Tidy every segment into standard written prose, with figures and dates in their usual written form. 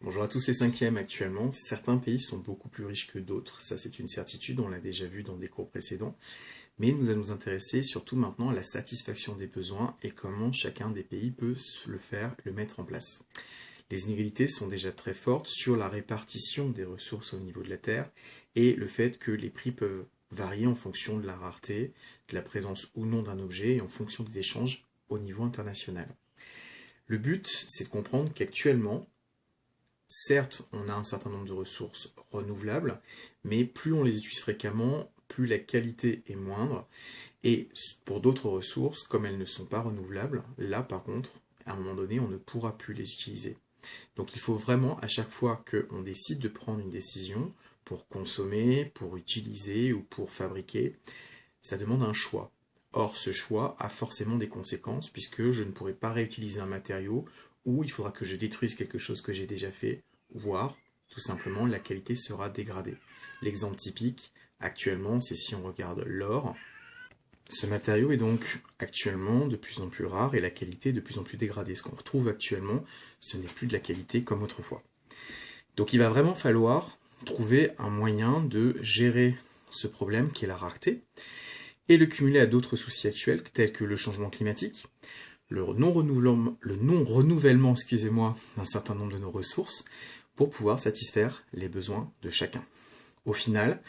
Bonjour à tous les cinquièmes actuellement. Certains pays sont beaucoup plus riches que d'autres, ça c'est une certitude, on l'a déjà vu dans des cours précédents. Mais nous allons nous intéresser surtout maintenant à la satisfaction des besoins et comment chacun des pays peut le faire, le mettre en place. Les inégalités sont déjà très fortes sur la répartition des ressources au niveau de la Terre et le fait que les prix peuvent varier en fonction de la rareté, de la présence ou non d'un objet et en fonction des échanges au niveau international. Le but, c'est de comprendre qu'actuellement, certes, on a un certain nombre de ressources renouvelables, mais plus on les utilise fréquemment, plus la qualité est moindre. Et pour d'autres ressources, comme elles ne sont pas renouvelables, là par contre, à un moment donné, on ne pourra plus les utiliser. Donc il faut vraiment, à chaque fois qu'on décide de prendre une décision pour consommer, pour utiliser ou pour fabriquer, ça demande un choix. Or, ce choix a forcément des conséquences puisque je ne pourrai pas réutiliser un matériau ou il faudra que je détruise quelque chose que j'ai déjà fait, voire, tout simplement, la qualité sera dégradée. L'exemple typique, actuellement, c'est si on regarde l'or. Ce matériau est donc actuellement de plus en plus rare et la qualité de plus en plus dégradée. Ce qu'on retrouve actuellement, ce n'est plus de la qualité comme autrefois. Donc il va vraiment falloir trouver un moyen de gérer ce problème qui est la rareté et le cumuler à d'autres soucis actuels tels que le changement climatique, le non-renouvellement d'un certain nombre de nos ressources pour pouvoir satisfaire les besoins de chacun. Au final,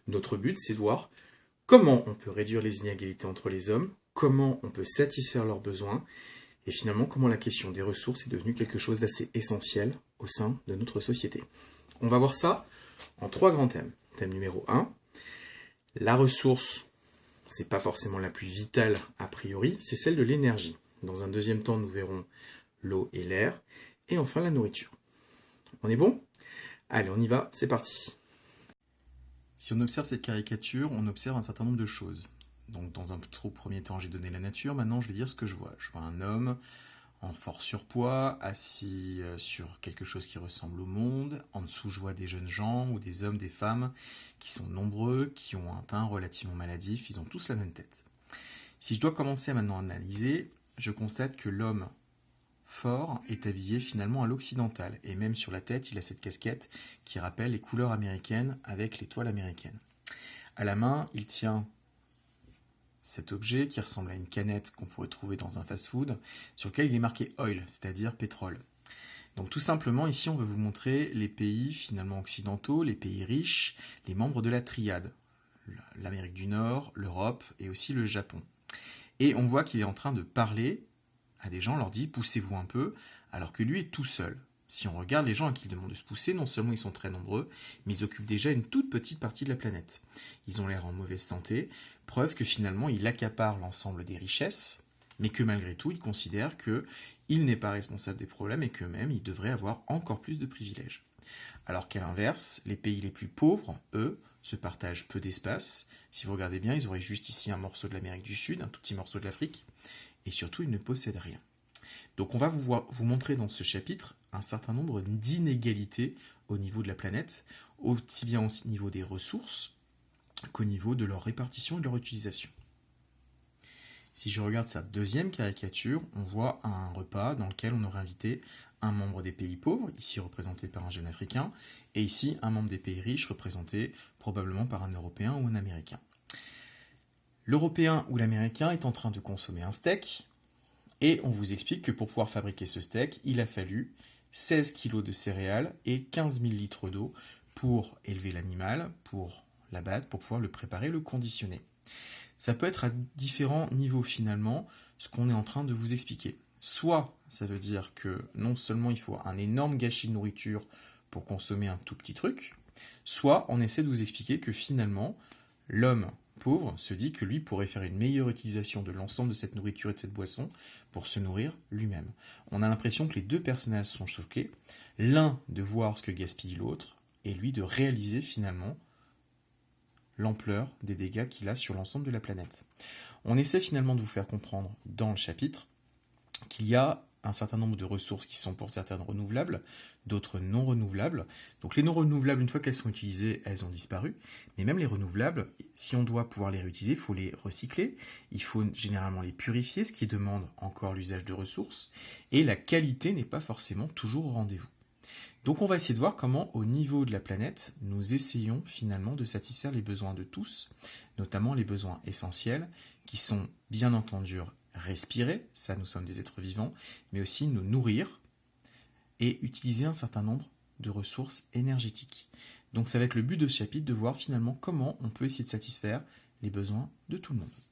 notre but, c'est de voir comment on peut réduire les inégalités entre les hommes, comment on peut satisfaire leurs besoins, et finalement comment la question des ressources est devenue quelque chose d'assez essentiel au sein de notre société. On va voir ça en 3 grands thèmes. Thème numéro 1, la ressource, c'est pas forcément la plus vitale a priori, c'est celle de l'énergie. Dans un deuxième temps, nous verrons l'eau et l'air, et enfin la nourriture. On est bon ? Allez, on y va, c'est parti. Si on observe cette caricature, on observe un certain nombre de choses. Donc dans un premier temps, j'ai donné la nature, maintenant je vais dire ce que je vois. Je vois un homme en fort surpoids, assis sur quelque chose qui ressemble au monde. En dessous, je vois des jeunes gens ou des hommes, des femmes qui sont nombreux, qui ont un teint relativement maladif, ils ont tous la même tête. Si je dois commencer maintenant à analyser, je constate que l'homme fort est habillé finalement à l'occidental, et même sur la tête, il a cette casquette qui rappelle les couleurs américaines avec l'étoile américaine. À la main, il tient cet objet qui ressemble à une canette qu'on pourrait trouver dans un fast-food, sur lequel il est marqué oil, c'est-à-dire pétrole. Donc tout simplement, ici, on veut vous montrer les pays finalement occidentaux, les pays riches, les membres de la triade, l'Amérique du Nord, l'Europe et aussi le Japon. Et on voit qu'il est en train de parler à des gens, on leur dit « poussez-vous un peu », alors que lui est tout seul. Si on regarde les gens à qui il demande de se pousser, non seulement ils sont très nombreux, mais ils occupent déjà une toute petite partie de la planète. Ils ont l'air en mauvaise santé, preuve que finalement il accapare l'ensemble des richesses, mais que malgré tout il considère qu'il n'est pas responsable des problèmes et que même il devrait avoir encore plus de privilèges. Alors qu'à l'inverse, les pays les plus pauvres, eux, se partagent peu d'espace. Si vous regardez bien, ils auraient juste ici un morceau de l'Amérique du Sud, un tout petit morceau de l'Afrique, et surtout ils ne possèdent rien. Donc on va vous montrer dans ce chapitre un certain nombre d'inégalités au niveau de la planète, aussi bien au niveau des ressources qu'au niveau de leur répartition et de leur utilisation. Si je regarde sa deuxième caricature, on voit un repas dans lequel on aurait invité un membre des pays pauvres, ici représenté par un jeune Africain, et ici un membre des pays riches, représenté probablement par un Européen ou un Américain. L'Européen ou l'Américain est en train de consommer un steak, et on vous explique que pour pouvoir fabriquer ce steak, il a fallu 16 kg de céréales et 15 000 litres d'eau pour élever l'animal, pour l'abattre, pour pouvoir le préparer, le conditionner. Ça peut être à différents niveaux finalement, ce qu'on est en train de vous expliquer. Soit ça veut dire que non seulement il faut un énorme gâchis de nourriture pour consommer un tout petit truc, soit on essaie de vous expliquer que finalement, l'homme pauvre se dit que lui pourrait faire une meilleure utilisation de l'ensemble de cette nourriture et de cette boisson pour se nourrir lui-même. On a l'impression que les deux personnages sont choqués, l'un de voir ce que gaspille l'autre, et lui de réaliser finalement l'ampleur des dégâts qu'il a sur l'ensemble de la planète. On essaie finalement de vous faire comprendre dans le chapitre qu'il y a un certain nombre de ressources qui sont pour certaines renouvelables, d'autres non renouvelables. Donc les non renouvelables, une fois qu'elles sont utilisées, elles ont disparu. Mais même les renouvelables, si on doit pouvoir les réutiliser, il faut les recycler, il faut généralement les purifier, ce qui demande encore l'usage de ressources, et la qualité n'est pas forcément toujours au rendez-vous. Donc on va essayer de voir comment, au niveau de la planète, nous essayons finalement de satisfaire les besoins de tous, notamment les besoins essentiels, qui sont bien entendu respirer, ça nous sommes des êtres vivants, mais aussi nous nourrir et utiliser un certain nombre de ressources énergétiques. Donc ça va être le but de ce chapitre, de voir finalement comment on peut essayer de satisfaire les besoins de tout le monde.